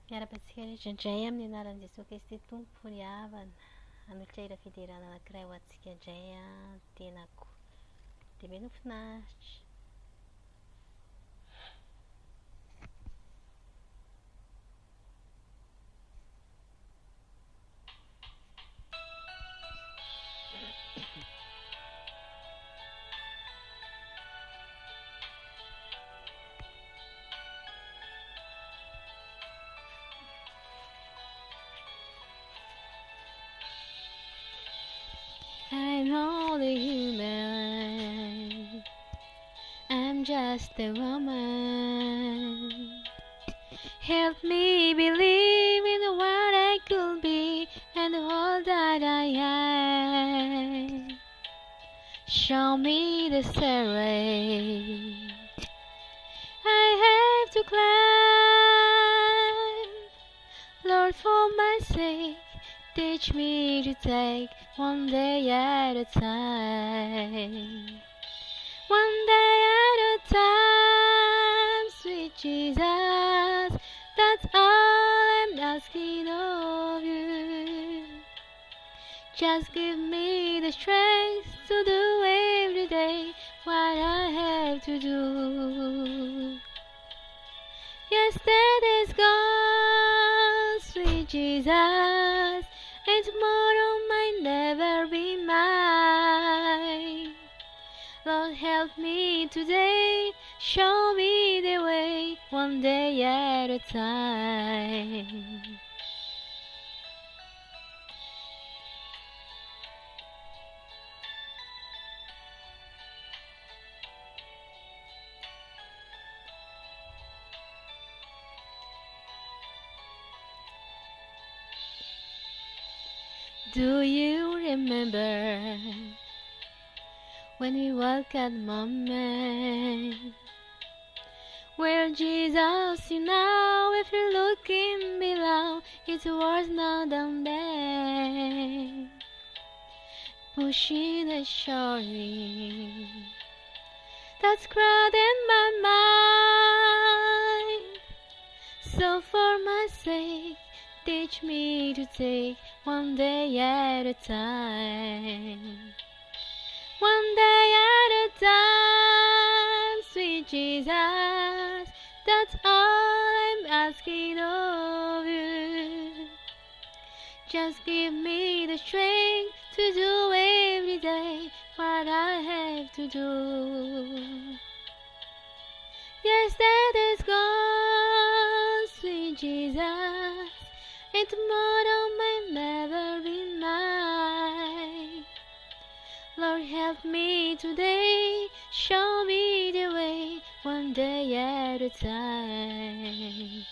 Era para seguir Jayam Naranji, so que este tum puriavan, a noiteira fidera na Krewatsia Jaya, Tinaku, Timinufnash. I'm only human. I'm just a woman. Help me believe in what I could be and all that I am. Show me the stairway I have to climb. Lord, for my sake, teach me to take one day at a time. One day at a time, sweet Jesus, that's all I'm asking of you. Just give me the strength to do every day what I have to do. Yesterday's gone, sweet Jesus, and tomorrow might never be mine. Lord, help me today, show me the way, one day at a time. Do you remember when we walk at the moment where Jesus, you know, if you're looking below, it's worse now than then, pushing and shoving, that's crowding my mind. So for my sake, teach me to take one day at a time. One day at a time, sweet Jesus, that's all I'm asking of you. Just give me the strength to do every day what I have to do. Yesterday's gone, sweet Jesus, and tomorrow might never be mine. Lord, help me today, show me the way, one day at a time.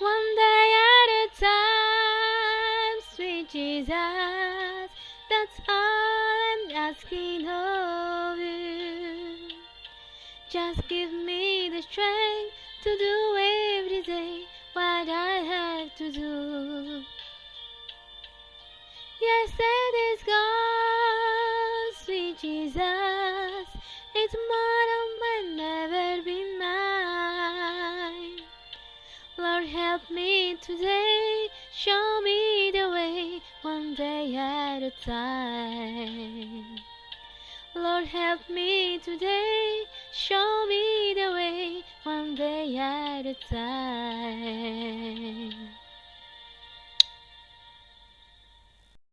One day at a time, sweet Jesus, that's all I'm asking of you. Just give me the strength to do every day what I have to do. Yesterday's gone, sweet Jesus, and tomorrow might never be mine. Lord, help me today, show me the way, one day at a time. Lord, help me today, show me the way, one day at a time.